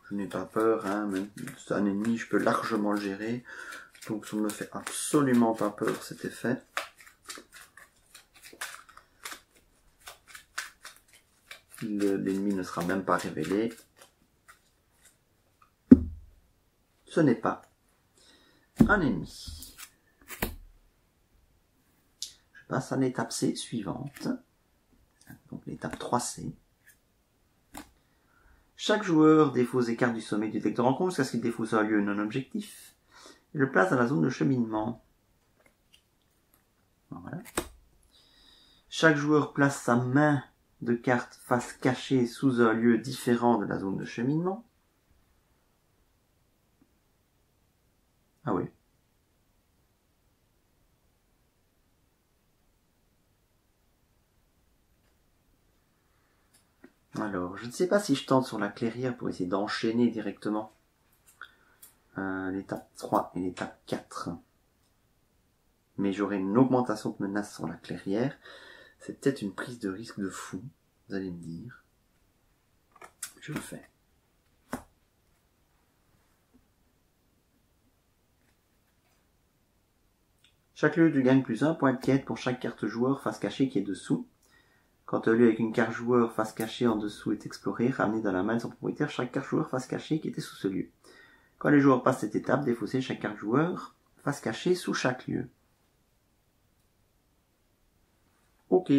Je n'ai pas peur, hein, même si c'est un ennemi, je peux largement le gérer. Donc ça ne me fait absolument pas peur cet effet. L'ennemi ne sera même pas révélé. Ce n'est pas un ennemi. Je passe à l'étape C suivante. Donc l'étape 3C. Chaque joueur défausse des cartes du sommet du deck de rencontre jusqu'à ce qu'il défausse un lieu non objectif. Et le place dans la zone de cheminement. Voilà. Chaque joueur place sa main de cartes face cachée sous un lieu différent de la zone de cheminement. Ah oui. Alors, je ne sais pas si je tente sur la clairière pour essayer d'enchaîner directement l'étape 3 et l'étape 4. Mais j'aurai une augmentation de menace sur la clairière. C'est peut-être une prise de risque de fou, vous allez me dire. Je le fais. Chaque lieu gagne plus 1 point de quête pour chaque carte joueur face cachée qui est dessous. Quand un lieu avec une carte joueur face cachée en dessous est exploré, ramenez dans la main de son propriétaire chaque carte joueur face cachée qui était sous ce lieu. Quand les joueurs passent cette étape, défaussez chaque carte joueur face cachée sous chaque lieu. Ok.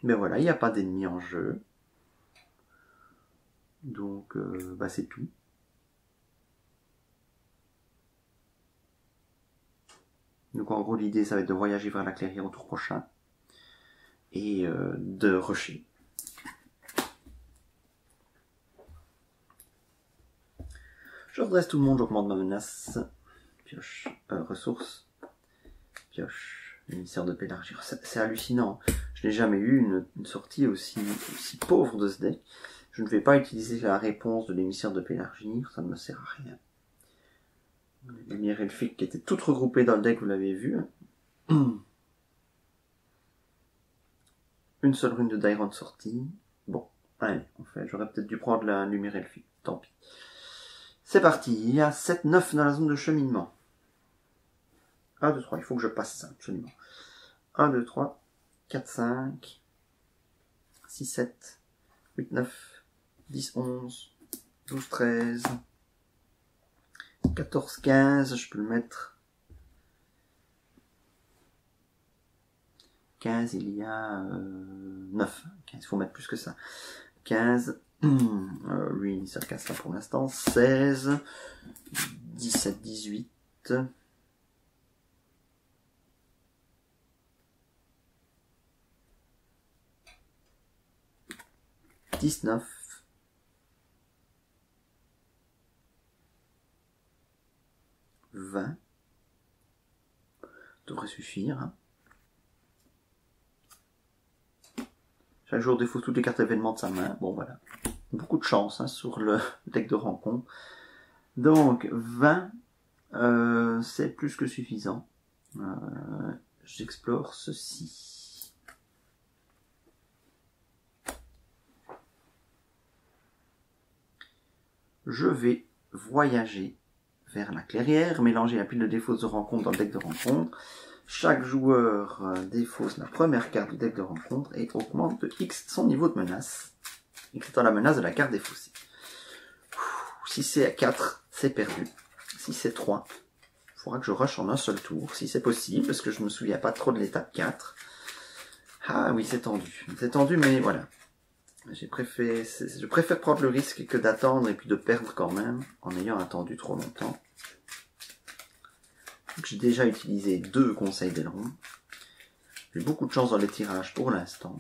Mais voilà, il n'y a pas d'ennemis en jeu. Donc, c'est tout. Donc en gros, l'idée, ça va être de voyager vers la clairière au tour prochain. Et de rusher. Je redresse tout le monde, j'augmente ma menace. Pioche, ressources. Pioche, l'émissaire de Pélargir. C'est hallucinant. Je n'ai jamais eu une sortie aussi pauvre de ce deck. Je ne vais pas utiliser la réponse de l'émissaire de Pélargir, ça ne me sert à rien. La lumière elfique qui était toute regroupée dans le deck, vous l'avez vu. Une seule rune de Dairon sortie. Bon, allez, en fait, j'aurais peut-être dû prendre la lumière elfique, tant pis. C'est parti, il y a 7-9 dans la zone de cheminement. 1, 2, 3, il faut que je passe ça, absolument. 1, 2, 3, 4, 5, 6, 7, 8, 9, 10, 11, 12, 13, 14, 15, je peux le mettre. 15, il y a 9. 15, il faut mettre plus que ça. 15, lui, ça casse là pour l'instant. 16, 17, 18. 19. 20. Devrait suffire. Hein. Chaque jour défausse toutes les cartes événements de sa main. Bon voilà. Beaucoup de chance hein, sur le deck de rencontre. Donc 20, c'est plus que suffisant. J'explore ceci. je vais voyager vers la clairière, mélanger la pile de défausse de rencontre dans le deck de rencontre. Chaque joueur défausse la première carte du deck de rencontre et augmente de X son niveau de menace, exceptant la menace de la carte défaussée. Si c'est à 4, c'est perdu. Si c'est 3, il faudra que je rush en un seul tour, si c'est possible, parce que je me souviens pas trop de l'étape 4. Ah oui, c'est tendu. C'est tendu, mais voilà. Je préfère prendre le risque que d'attendre et puis de perdre quand même, en ayant attendu trop longtemps. J'ai déjà utilisé 2 conseils d'aileron. J'ai beaucoup de chance dans les tirages pour l'instant.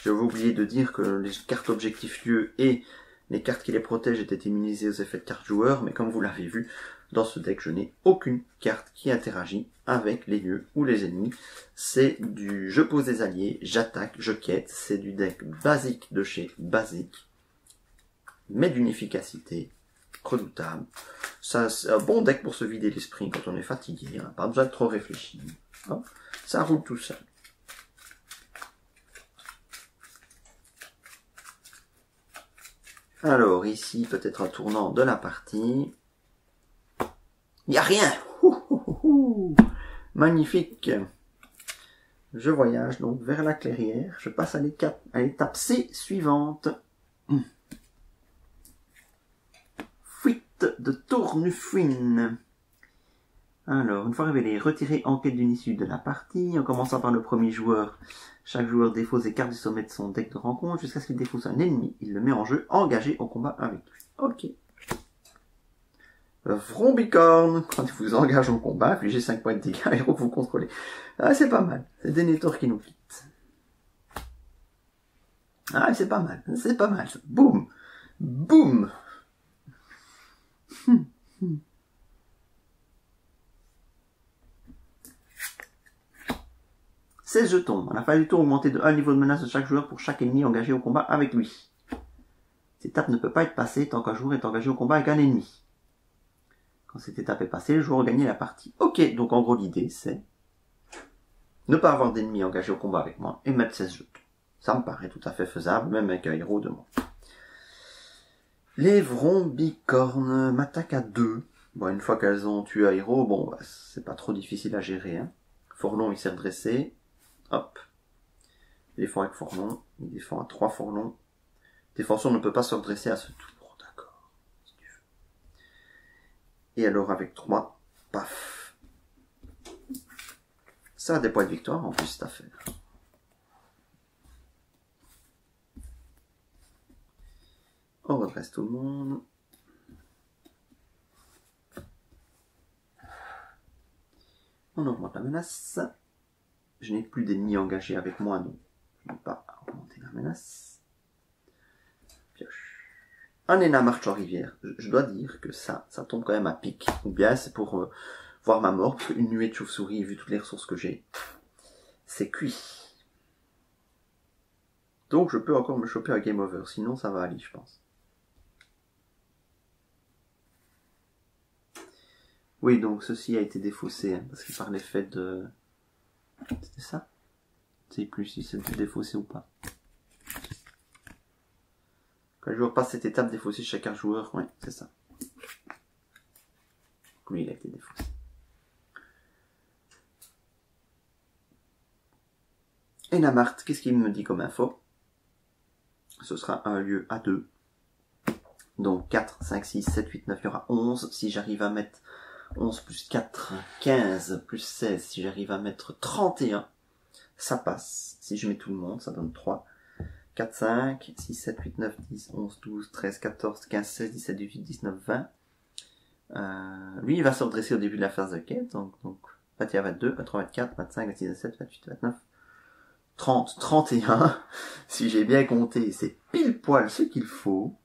J'avais oublié de dire que les cartes objectifs lieux et les cartes qui les protègent étaient immunisées aux effets de carte joueur, mais comme vous l'avez vu, dans ce deck, je n'ai aucune carte qui interagit avec les lieux ou les ennemis. C'est du je pose des alliés, j'attaque, je quête, c'est du deck basique de chez basique, mais d'une efficacité redoutable. Ça, c'est un bon deck pour se vider l'esprit quand on est fatigué, hein, pas besoin de trop réfléchir. Hein, ça roule tout seul. Alors, ici, peut-être un tournant de la partie. Il n'y a rien. Magnifique. Je voyage donc vers la clairière. Je passe à l'étape C suivante. Fuite de Tournufuine. Alors, une fois révélé, retirer enquête d'une issue de la partie, en commençant par le premier joueur. Chaque joueur défausse des cartes du sommet de son deck de rencontre jusqu'à ce qu'il défausse un ennemi. Il le met en jeu, engagé au combat avec lui. Ok. Vrombicorn, quand il vous engage au combat, infligez 5 points de dégâts à héros que vous contrôlez. Ah, c'est pas mal. C'est Denethor qui nous quitte. Ah, c'est pas mal. C'est pas mal. Boum. Boum. 16 jetons. À la fin du tour, augmentez de 1 niveau de menace de chaque joueur pour chaque ennemi engagé au combat avec lui. Cette étape ne peut pas être passée tant qu'un joueur est engagé au combat avec un ennemi. Quand cette étape est passée, le joueur a gagné la partie. Ok, donc en gros l'idée c'est ne pas avoir d'ennemis engagés au combat avec moi et mettre 16 jetons. Ça me paraît tout à fait faisable, même avec un héros de moi. Les vrombicornes m'attaquent à 2. Bon, une fois qu'elles ont tué un héros, bon, bah, c'est pas trop difficile à gérer. Hein. Forlon, il s'est redressé. Hop. Il défend avec Forlon. Il défend à 3 Forlons. Défenseur ne peut pas se redresser à ce tour. D'accord. Si tu veux. Et alors avec 3, paf. Ça a des points de victoire en plus cette affaire. On redresse tout le monde. On augmente la menace. Je n'ai plus d'ennemis engagés avec moi, donc je ne peux pas augmenter la menace. Pioche. Un Hénin marche en rivière. Je dois dire que ça tombe quand même à pic. Ou bien c'est pour voir ma mort, parce qu'une nuée de chauve-souris, vu toutes les ressources que j'ai, c'est cuit. Donc je peux encore me choper un game over, sinon ça va aller, je pense. Oui, donc ceci a été défaussé, hein, parce que par l'effet de... C'était ça? Je ne sais plus si c'était défaussé ou pas. Quand le joueur passe cette étape, défausser chacun joueur, oui, c'est ça. Lui, il a été défaussé. Et Namart, qu'est-ce qu'il me dit comme info? Ce sera un lieu à 2. Donc 4, 5, 6, 7, 8, 9, il y aura 11. Si j'arrive à mettre 11 plus 4, 15 plus 16, si j'arrive à mettre 31, ça passe. Si je mets tout le monde, ça donne 3, 4, 5, 6, 7, 8, 9, 10, 11, 12, 13, 14, 15, 16, 17, 18, 19, 20. Lui, il va se redresser au début de la phase de quête. Donc 21, 22, 23, 24, 25, 26, 27, 28, 29, 30, 31. Si j'ai bien compté, c'est pile poil ce qu'il faut.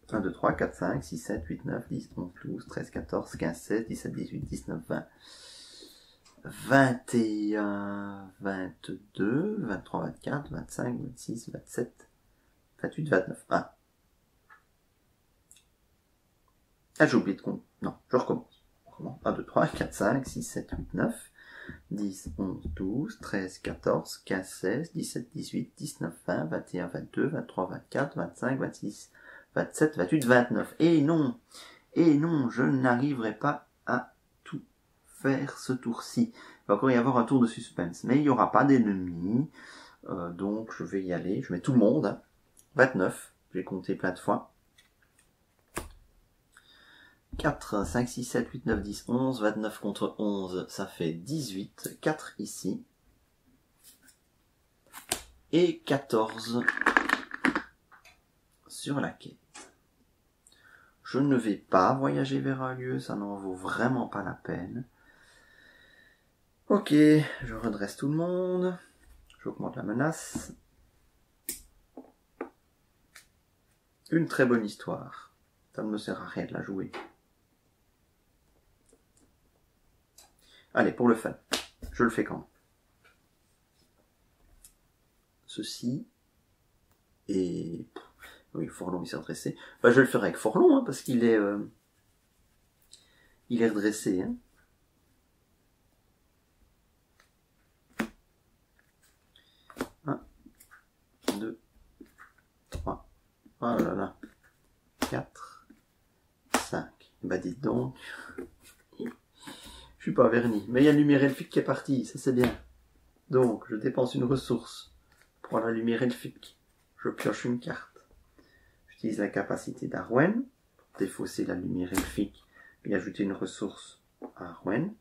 Un, 2, 3, 4, 5, 6, 7, 8, 9, 10, 11, 12, 13, 14, 15, 16, 17, 18, 19, 20. 21, 22, 23, 24, 25, 26, 27, 28, 29. Ah, j'ai oublié de compter. Non, je recommence. 1, 2, 3, 4, 5, 6, 7, 8, 9, 10, 11, 12, 13, 14, 15, 16, 17, 18, 19, 20, 21, 22, 23, 24, 25, 26, 27, 28, 29. Et non, je n'arriverai pas à tout faire ce tour-ci. Il va encore y avoir un tour de suspense, mais il n'y aura pas d'ennemis, donc je vais y aller, je mets tout le monde, hein. 29, j'ai compté plein de fois. 4, 5, 6, 7, 8, 9, 10, 11, 29 contre 11, ça fait 18, 4 ici, et 14 sur la quête. Je ne vais pas voyager vers un lieu, ça n'en vaut vraiment pas la peine. Ok, je redresse tout le monde, j'augmente la menace. Une très bonne histoire, ça ne me sert à rien de la jouer. Allez, pour le fun, je le fais quand même. Ceci, et... Oui, Forlon il s'est redressé. Bah, je le ferai avec Forlon, hein, parce qu'il est... il est redressé. Hein. Un, 2, 3, oh là là, 4, 5. Bah dites donc... Je suis pas verni. Mais il y a le lumière elfique qui est parti, ça c'est bien. Donc, je dépense une ressource pour la lumière elfique. Je pioche une carte. J'utilise la capacité d'Arwen pour défausser la lumière elfique et ajouter une ressource à Arwen.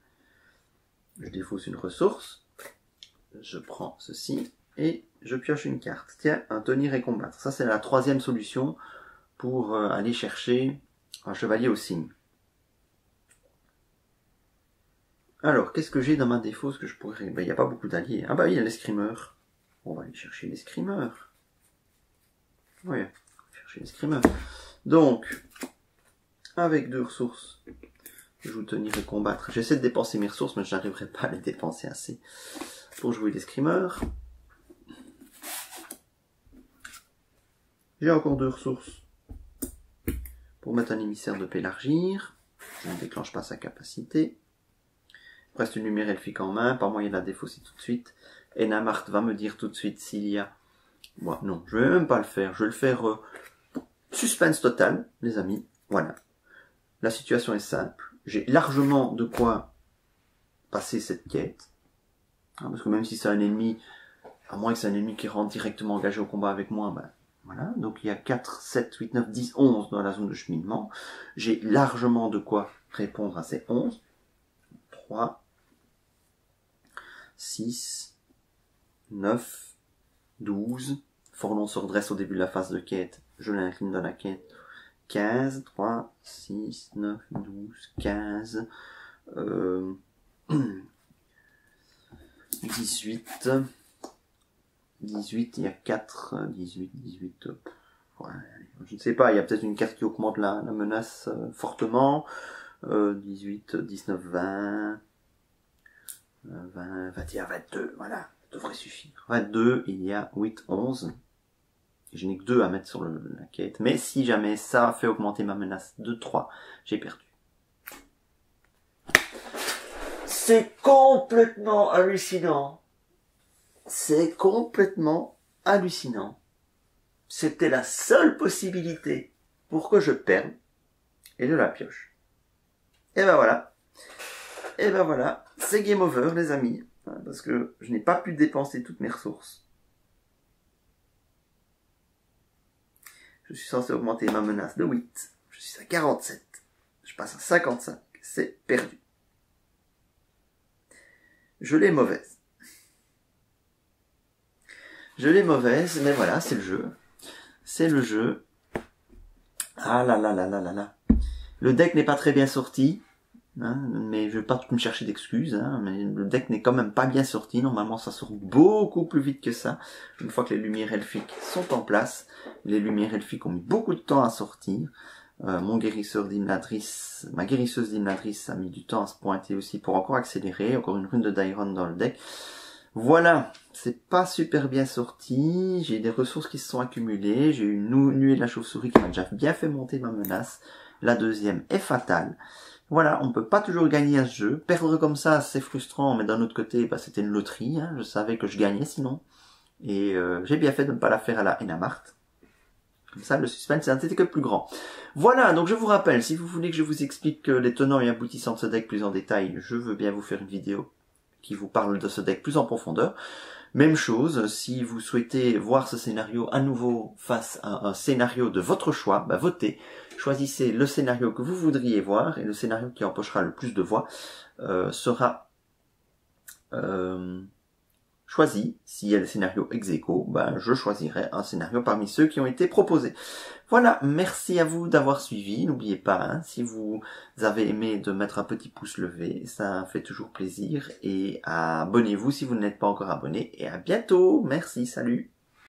Je défausse une ressource. Je prends ceci et je pioche une carte. Tiens, un tenir et combattre. Ça c'est la troisième solution pour aller chercher un chevalier au cygne. Alors, qu'est-ce que j'ai dans ma défausse que je pourrais... Ben, il n'y a pas beaucoup d'alliés. Ah bah oui, il y a l'escrimeur. On va aller chercher l'escrimeur. Oui, on va chercher l'escrimeur. Donc, avec 2 ressources, je joue tenir et combattre. J'essaie de dépenser mes ressources, mais je n'arriverai pas à les dépenser assez pour jouer l'escrimeur. J'ai encore 2 ressources pour mettre un émissaire de Pélargir. Je ne déclenche pas sa capacité. Il reste une lumière elfique en main, pas moyen de la défausser tout de suite. Et Namart va me dire tout de suite s'il y a... Bon, non, je vais même pas le faire. Je vais le faire suspense total, les amis. Voilà. La situation est simple. J'ai largement de quoi passer cette quête. Hein, parce que même si c'est un ennemi, à moins que c'est un ennemi qui rentre directement engagé au combat avec moi, ben voilà. Donc il y a 4, 7, 8, 9, 10, 11 dans la zone de cheminement. J'ai largement de quoi répondre à ces 11. 3, 6, 9, 12. Forlon se redresse au début de la phase de quête. Je l'incline dans la quête. 15, 3, 6, 9, 12, 15, 18, 18, il y a 4, 18, ouais, je ne sais pas, il y a peut-être une carte qui augmente la menace fortement, 18, 19, 20, 20, 21, 22, voilà, ça devrait suffire. 22, il y a 8, 11. Je n'ai que 2 à mettre sur la quête. Mais si jamais ça fait augmenter ma menace de 3, j'ai perdu. C'est complètement hallucinant. C'est complètement hallucinant. C'était la seule possibilité pour que je perde. Et je la pioche. Et ben voilà. Et ben voilà. C'est game over, les amis. Parce que je n'ai pas pu dépenser toutes mes ressources. Je suis censé augmenter ma menace de 8. Je suis à 47. Je passe à 55. C'est perdu. Je l'ai mauvaise. Je l'ai mauvaise, mais voilà, c'est le jeu. C'est le jeu. Ah là là là là là là. Le deck n'est pas très bien sorti. Hein, mais je vais pas me chercher d'excuses, hein, mais le deck n'est quand même pas bien sorti. Normalement, ça sort beaucoup plus vite que ça. Une fois que les lumières elfiques sont en place, les lumières elfiques ont mis beaucoup de temps à sortir. mon guérisseur d'Imladris, ma guérisseuse d'Imladris a mis du temps à se pointer aussi pour encore accélérer. Encore une rune de Dairon dans le deck. Voilà, c'est pas super bien sorti. J'ai des ressources qui se sont accumulées. J'ai eu une nuée de la chauve-souris qui m'a déjà bien fait monter ma menace. La deuxième est fatale. Voilà, on peut pas toujours gagner à ce jeu. Perdre comme ça, c'est frustrant, mais d'un autre côté, bah, c'était une loterie. Hein. Je savais que je gagnais sinon. Et j'ai bien fait de ne pas la faire à la Enamart. Comme ça, le suspense est un petit peu plus grand. Voilà, donc je vous rappelle, si vous voulez que je vous explique les tenants et aboutissants de ce deck plus en détail, je veux bien vous faire une vidéo qui vous parle de ce deck plus en profondeur. Même chose, si vous souhaitez voir ce scénario à nouveau face à un scénario de votre choix, bah votez. Choisissez le scénario que vous voudriez voir, et le scénario qui empochera le plus de voix sera choisi. S'il y a le scénario ex aequo, ben je choisirai un scénario parmi ceux qui ont été proposés. Voilà, merci à vous d'avoir suivi. N'oubliez pas, hein, si vous avez aimé, de mettre un petit pouce levé, ça fait toujours plaisir. Et abonnez-vous si vous n'êtes pas encore abonné. Et à bientôt, merci, salut.